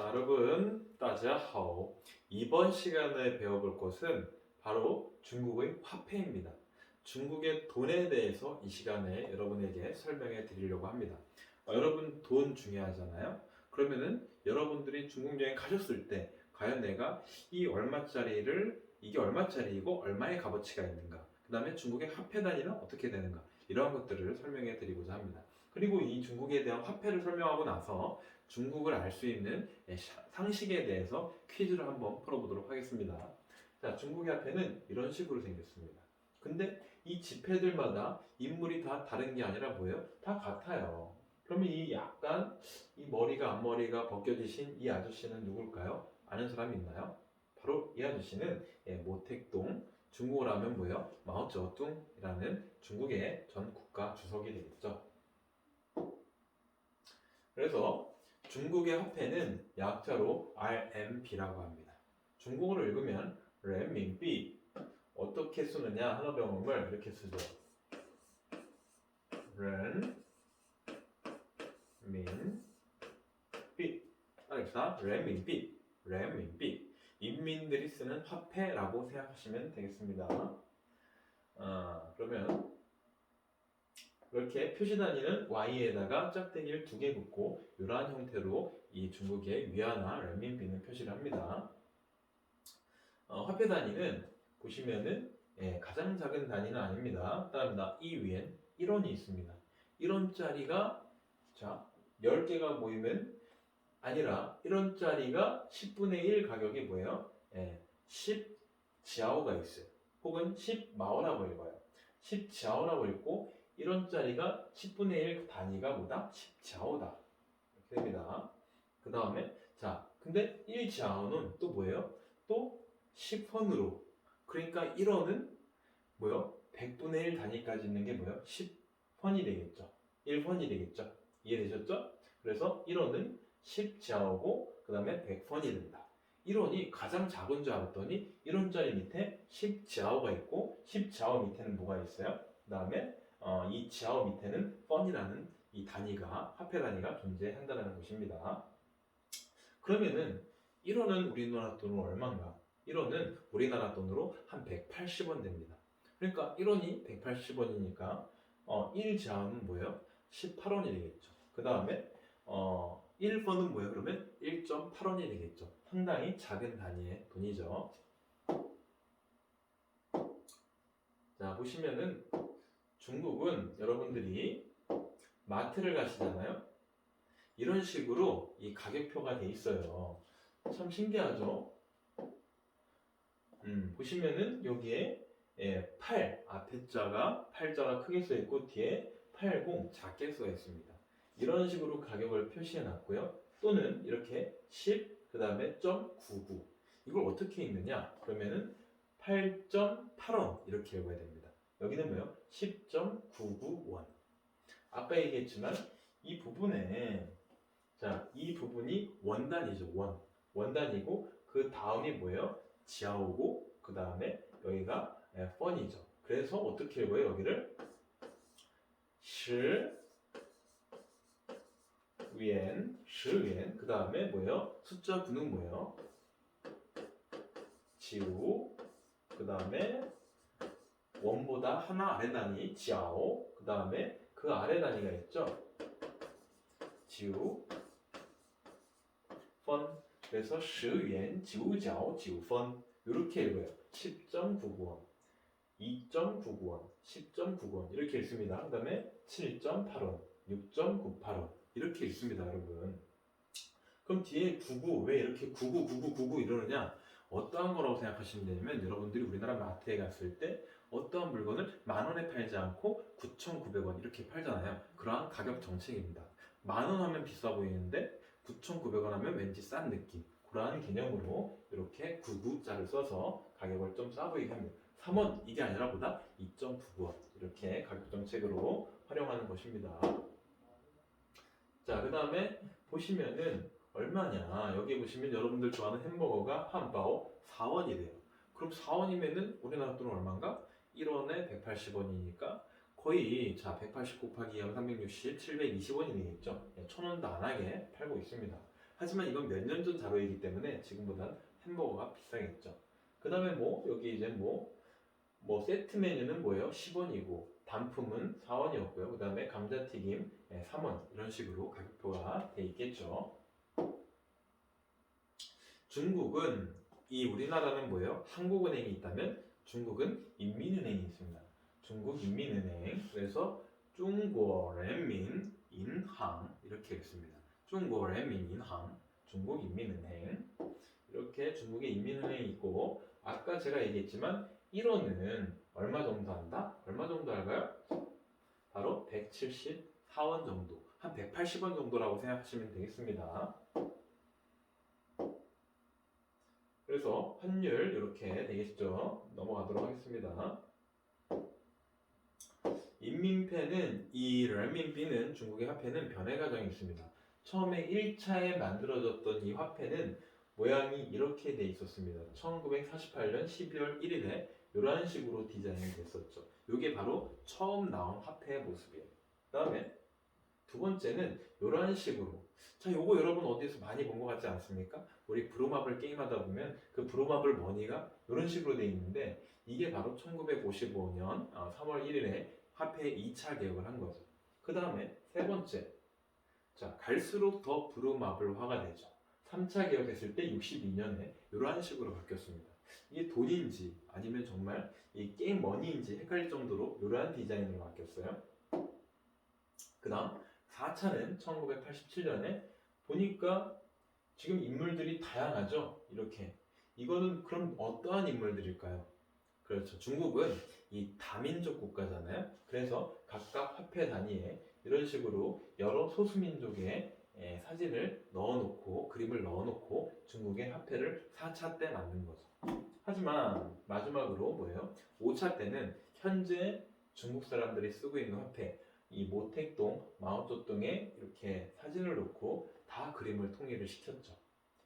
여러분, 大家好. 이번 시간에 배워볼 것은 바로 중국의 화폐입니다. 중국의 돈에 대해서 이 시간에 여러분에게 설명해 드리려고 합니다. 여러분 돈 중요하잖아요. 그러면은 여러분들이 중국 여행 가셨을 때 과연 내가 이게 얼마짜리이고 얼마의 값어치가 있는가, 그 다음에 중국의 화폐 단위는 어떻게 되는가, 이러한 것들을 설명해 드리고자 합니다. 그리고 이 중국에 대한 화폐를 설명하고 나서 중국을 알 수 있는 상식에 대해서 퀴즈를 한번 풀어보도록 하겠습니다. 자, 중국의 화폐는 이런 식으로 생겼습니다. 근데 이 지폐들마다 인물이 다 다른 게 아니라 뭐예요? 다 같아요. 그러면 이 약간 이 머리가 앞머리가 벗겨지신 이 아저씨는 누굴까요? 아는 사람이 있나요? 바로 이 아저씨는 모택동, 중국어로 하면 뭐예요? 마오쩌둥이라는 중국의 전 국가 주석이 되겠죠. 그래서 중국의 화폐는 약자로 RMB라고 합니다. 중국어로 읽으면 renminbi. 어떻게 쓰느냐? 한어병음을 이렇게 쓰죠. renminbi. 알겠다? renminbi. 인민들이 쓰는 화폐라고 생각하시면 되겠습니다. 그러면 이렇게 표시 단위는 Y에다가 짝대기를 2개 긋고 이러한 형태로 이 중국의 위안화 renmin비는 표시를 합니다. 화폐 단위는 보시면은 가장 작은 단위는 아닙니다. 따릅니다. 이 위엔 1원이 있습니다. 1원짜리가 자 10개가 모이면 아니라 1원짜리가 10분의 1 가격이 뭐예요? 10지아오가 있어요. 혹은 10마오라고 읽어요. 10지아오라고 읽고 1원짜리가 10분의 1 단위가 뭐다? 10지아오다. 이렇게 됩니다. 그 다음에 자 근데 1지아오는 또 뭐예요? 또 10원으로, 그러니까 1원은 뭐요? 100분의 1 단위까지 있는 게 뭐예요? 10원이 되겠죠. 1원이 되겠죠. 이해되셨죠? 그래서 1원은 10지아오고 그 다음에 100원이 된다. 1원이 가장 작은 줄 알았더니 1원짜리 밑에 10지아오가 있고 10지아오 밑에는 뭐가 있어요? 그 다음에 이 지아오 밑에는 펀이라는 이 단위가, 화폐 단위가 존재한다는 것입니다. 그러면은 1원은 우리나라 돈으로 얼마인가? 1원은 우리나라 돈으로 한 180원 됩니다. 그러니까 1원이 180원이니까 1지아오는 뭐예요? 18원이 되겠죠. 그 다음에 1번은 뭐예요? 그러면 1.8원이 되겠죠. 상당히 작은 단위의 돈이죠. 자, 보시면은 중국은 여러분들이 마트를 가시잖아요. 이런 식으로 이 가격표가 돼 있어요. 참 신기하죠? 보시면은 여기에 8 앞에 자가 8자가 크게 써 있고 뒤에 80 작게 써 있습니다. 이런 식으로 가격을 표시해 놨고요. 또는 이렇게 10 그 다음에 .99 이걸 어떻게 읽느냐? 그러면은 8.8원 이렇게 읽어야 됩니다. 여기는 뭐예요? 10.99원. 아까 얘기했지만 이 부분에 자, 이 부분이 원단이죠. 원단이고 그 다음이 뭐예요? 지아오고 그 다음에 여기가 펀이죠. 그래서 어떻게 읽어요? 여기를 10위엔 그 다음에 뭐예요? 숫자 9는 뭐예요? 지우 그 다음에 원보다 하나 아래 단위 지아오 그 다음에 그 아래 단위가 있죠? 지우 펀. 그래서 10위엔 지우지아오 지우펀 이렇게 읽어요. 10.99원 2.99원 10.99원 이렇게 읽습니다. 그 다음에 7.8원 6.98원 이렇게 읽습니다. 여러분, 그럼 뒤에 99 왜 이렇게 99 이러느냐? 어떠한 거라고 생각하시면 되냐면 여러분들이 우리나라 마트에 갔을 때 어떠한 물건을 10,000원에 팔지 않고 9,900원 이렇게 팔잖아요. 그러한 가격 정책입니다. 10,000원 하면 비싸 보이는데 9,900원 하면 왠지 싼 느낌, 그러한 개념으로 이렇게 99자를 써서 가격을 좀 싸 보이게 합니다. 3원 이게 아니라 보다 2.99원 이렇게 가격 정책으로 활용하는 것입니다. 자, 그 다음에 보시면은 얼마냐? 여기 보시면 여러분들 좋아하는 햄버거가 한바오 4원이래요. 그럼 4원이면은 우리나라 돈은 얼마인가? 1원에 180원이니까 거의 자 180 곱하기 0 360 720원이 되겠죠. 1,000원도 안 하게 팔고 있습니다. 하지만 이건 몇 년 전 자료이기 때문에 지금보단 햄버거가 비싸겠죠. 그 다음에 뭐 여기 이제 뭐 세트 메뉴는 뭐예요? 10원이고 단품은 4원이었고요. 그 다음에 감자튀김 3원 이런 식으로 가격표가 돼 있겠죠. 중국은 이 우리나라는 뭐예요? 한국은행이 있다면 중국은 인민은행이 있습니다. 중국인민은행. 그래서 중국인민인항 이렇게 있습니다. 중국인민인항, 중국인민은행. 이렇게 중국의 인민은행이 있고 아까 제가 얘기했지만 1원은 얼마 정도 한다? 얼마 정도 할까요? 바로 174원 정도, 한 180원 정도라고 생각하시면 되겠습니다. 그래서 환율 이렇게 되겠죠. 넘어가도록 하겠습니다. 인민폐는 이 renmin비는 중국의 화폐는 변해 과정이 있습니다. 처음에 1차에 만들어졌던 이 화폐는 모양이 이렇게 돼 있었습니다. 1948년 12월 1일에 이런 식으로 디자인이 됐었죠. 이게 바로 처음 나온 화폐의 모습이에요. 그 다음에 두 번째는 이런 식으로, 자, 요거 여러분 어디서 많이 본 것 같지 않습니까? 우리 브루마블 게임하다 보면 그 브루마블 머니가 이런 식으로 돼 있는데 이게 바로 1955년 3월 1일에 화폐 2차 개혁을 한 거죠. 그 다음에 세 번째, 자, 갈수록 더 브루마블화가 되죠. 3차 개혁했을 때 62년에 이런 식으로 바뀌었습니다. 이게 돈인지 아니면 정말 이 게임 머니인지 헷갈릴 정도로 이러한 디자인으로 바뀌었어요. 그 다음 4차는 1987년에 보니까 지금 인물들이 다양하죠. 이렇게. 이거는 그럼 어떠한 인물들일까요? 그렇죠. 중국은 이 다민족 국가잖아요. 그래서 각각 화폐 단위에 이런 식으로 여러 소수민족의 사진을 넣어놓고 그림을 넣어놓고 중국의 화폐를 4차 때 만든 거죠. 하지만 마지막으로 뭐예요? 5차 때는 현재 중국 사람들이 쓰고 있는 화폐 이 모택동, 마오쩌둥에 이렇게 사진을 놓고 다 그림을 통일을 시켰죠.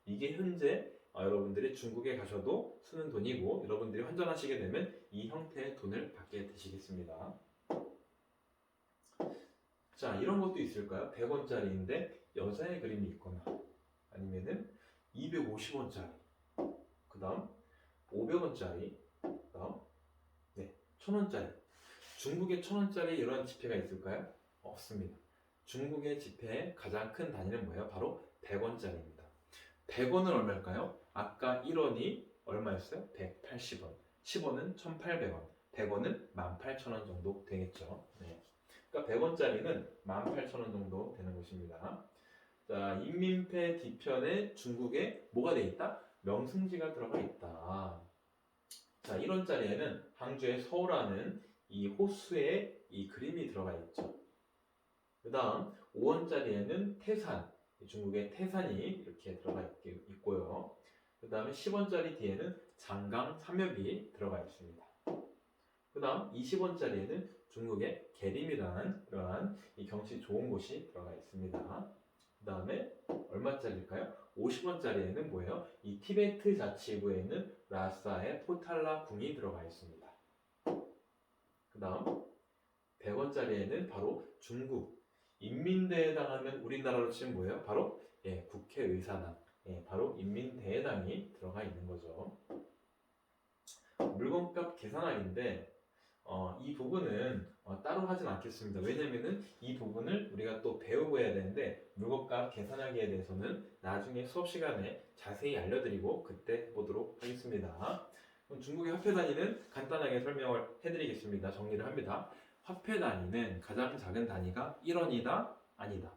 이게 현재 여러분들이 중국에 가셔도 쓰는 돈이고 여러분들이 환전하시게 되면 이 형태의 돈을 받게 되시겠습니다. 자, 이런 것도 있을까요? 100원짜리인데 여자의 그림이 있거나 아니면은 250원짜리 그 다음 500원짜리 그 다음 1000원짜리 중국의 1000원짜리 이런 지폐가 있을까요? 없습니다. 중국의 지폐의 가장 큰 단위는 뭐예요? 바로 100원짜리입니다. 100원은 얼마일까요? 아까 1원이 얼마였어요? 180원. 10원은 1800원. 100원은 18,000원 정도 되겠죠. 네. 그러니까 100원짜리는 18,000원 정도 되는 것입니다. 자, 인민폐 뒤편에 중국에 뭐가 돼 있다? 명승지가 들어가 있다. 자, 1원짜리에는 항주의 서울하는 이 호수의 이 그림이 들어가 있죠. 그 다음 5원짜리에는 태산, 중국의 태산이 이렇게 들어가 있고요. 그 다음에 10원짜리 뒤에는 장강 삼엽이 들어가 있습니다. 그 다음 20원짜리에는 중국의 계림이라는 그러한 이 경치 좋은 곳이 들어가 있습니다. 그 다음에 얼마짜리일까요? 50원짜리에는 뭐예요? 이 티베트 자치구에 있는 라사의 포탈라 궁이 들어가 있습니다. 그 다음 100원짜리에는 바로 중국 인민대회당 하면 우리나라로 치면 뭐예요? 바로 국회의사당, 바로 인민대회당이 들어가 있는 거죠. 물건값 계산하기인데 이 부분은 따로 하진 않겠습니다. 왜냐면은 이 부분을 우리가 또 배우고 해야 되는데 물건값 계산하기에 대해서는 나중에 수업 시간에 자세히 알려드리고 그때 해보도록 하겠습니다. 그럼 중국의 화폐 단위는 간단하게 설명을 해드리겠습니다. 정리를 합니다. 화폐 단위는 가장 작은 단위가 1원이다? 아니다.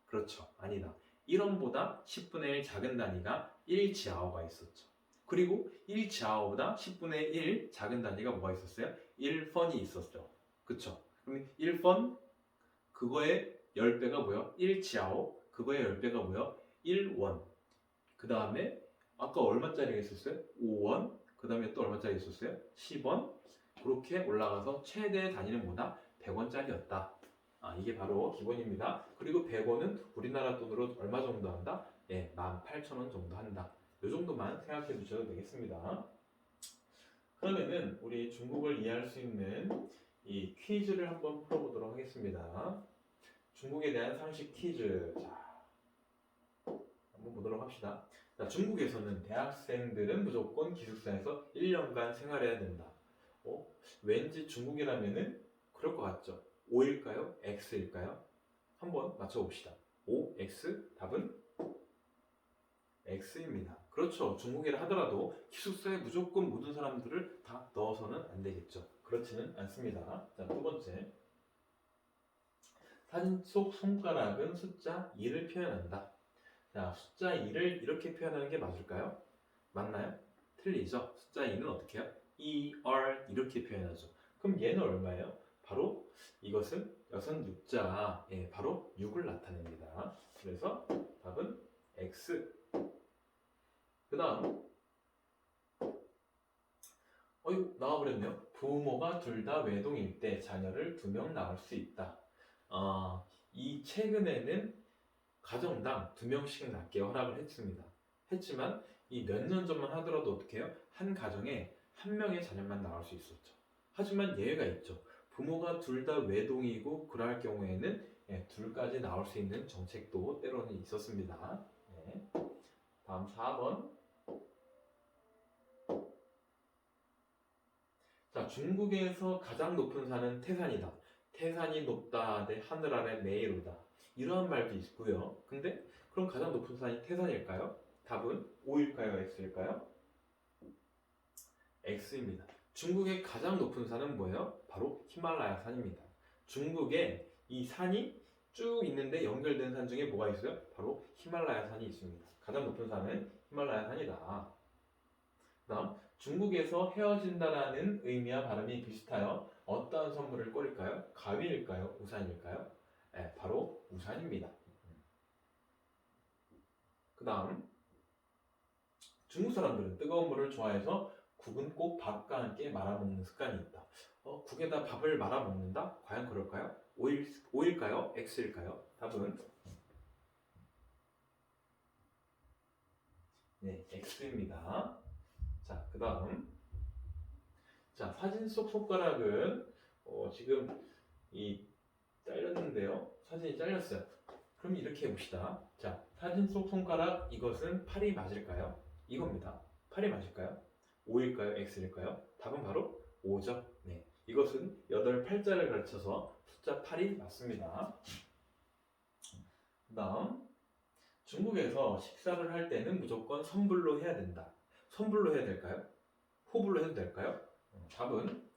그렇죠. 아니다. 1원보다 10분의 1 작은 단위가 1지아오가 있었죠. 그리고 1지아오보다 10분의 1 작은 단위가 뭐가 있었어요? 1펀이 있었죠. 그쵸? 그럼 1펀 그거의 10배가 뭐예요? 1지아오 그거의 10배가 뭐예요? 1원. 그 다음에 아까 얼마짜리가 있었어요? 5원. 그 다음에 또 얼마짜리 있었어요? 10원. 그렇게 올라가서 최대 단위는 뭐다? 100원짜리였다. 이게 바로 기본입니다. 그리고 100원은 우리나라 돈으로 얼마 정도 한다? 18,000원 정도 한다. 이 정도만 생각해 두셔도 되겠습니다. 그러면은 우리 중국을 이해할 수 있는 이 퀴즈를 한번 풀어보도록 하겠습니다. 중국에 대한 상식 퀴즈. 자, 한번 보도록 합시다. 자, 중국에서는 대학생들은 무조건 기숙사에서 1년간 생활해야 된다. 왠지 중국이라면은 그럴 것 같죠? O일까요? X일까요? 한번 맞춰봅시다. O, X, 답은 X입니다. 그렇죠. 중국이라 하더라도 기숙사에 무조건 모든 사람들을 다 넣어서는 안 되겠죠. 그렇지는 않습니다. 자, 두 번째. 사진 속 손가락은 숫자 2를 표현한다. 자, 숫자 2를 이렇게 표현하는 게 맞을까요? 맞나요? 틀리죠. 숫자 2는 어떻게 해요? E, R 이렇게 표현하죠. 그럼 얘는 얼마예요? 바로 이것은 여섯 6자, 예, 바로 6을 나타냅니다. 그래서 답은 X. 그 다음 나와버렸네요. 부모가 둘 다 외동일 때 자녀를 2명 낳을 수 있다. 이 최근에는 가정당 2명씩 낳게 허락을 했습니다. 했지만 이 몇 년 전만 하더라도 어떻게 해요? 한 가정에 한 명의 자녀만 낳을 수 있었죠. 하지만 예외가 있죠. 부모가 둘 다 외동이고 그럴 경우에는 둘까지 낳을 수 있는 정책도 때로는 있었습니다. 네. 다음 4번. 자, 중국에서 가장 높은 산은 태산이다. 태산이 높다 대 하늘 아래 메이로다. 이러한 말도 있고요. 근데 그럼 가장 높은 산이 태산일까요? 답은 O일까요? X일까요? X입니다. 중국의 가장 높은 산은 뭐예요? 바로 히말라야 산입니다. 중국에 이 산이 쭉 있는데 연결된 산 중에 뭐가 있어요? 바로 히말라야 산이 있습니다. 가장 높은 산은 히말라야 산이다. 다음, 중국에서 헤어진다라는 의미와 발음이 비슷하여 어떠한 선물을 꺼릴까요? 가위일까요? 우산일까요? 네, 바로 우산입니다. 그 다음, 중국 사람들은 뜨거운 물을 좋아해서 국은 꼭 밥과 함께 말아먹는 습관이 있다. 국에다 밥을 말아먹는다? 과연 그럴까요? O일까요? X일까요? 답은 네, X입니다. 자, 그 다음. 자, 사진 속 손가락은 지금 이 잘렸는데요. 사진이 잘렸어요. 그럼 이렇게 해봅시다. 자, 사진 속 손가락 이것은 팔이 맞을까요? 이겁니다. 팔이 맞을까요? O일까요? X일까요? 답은 바로 O죠. 네, 이것은 8, 8자를 걸쳐서 숫자 8이 맞습니다. 그 다음, 중국에서 식사를 할 때는 무조건 선불로 해야 된다. 선불로 해야 될까요? 호불로 해도 될까요? 답은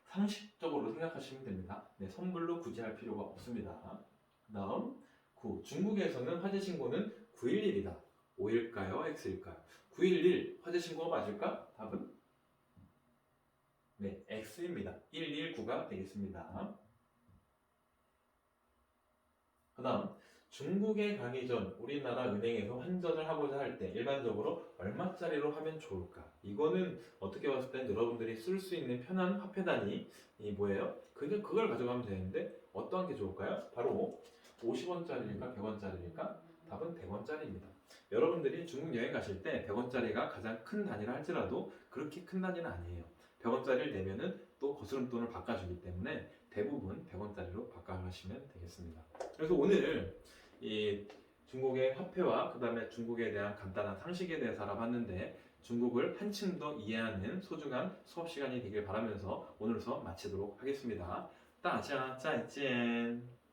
상식적으로 생각하시면 됩니다. 네, 선불로 굳이 할 필요가 없습니다. 그 다음 9. 중국에서는 화재 신고는 911이다. O일까요? X일까요? 911 화재 신고가 맞을까? 답은 네, X입니다. 119가 되겠습니다. 그 다음 중국에 가기 전 우리나라 은행에서 환전을 하고자 할 때 일반적으로 얼마짜리로 하면 좋을까? 이거는 어떻게 봤을 땐 여러분들이 쓸 수 있는 편한 화폐 단위 이 뭐예요? 그걸 가져가면 되는데 어떠한 게 좋을까요? 바로 50원짜리일까 100원짜리일까? 답은 100원짜리입니다. 여러분들이 중국 여행 가실 때 100원짜리가 가장 큰 단위라 할지라도 그렇게 큰 단위는 아니에요. 100원짜리를 내면은 또 거스름돈을 바꿔주기 때문에 대부분 100원짜리로 바꿔가시면 되겠습니다. 그래서 오늘 이 중국의 화폐와 그 다음에 중국에 대한 간단한 상식에 대해서 알아봤는데 중국을 한층 더 이해하는 소중한 수업 시간이 되길 바라면서 오늘 수업 마치도록 하겠습니다. 大家再见。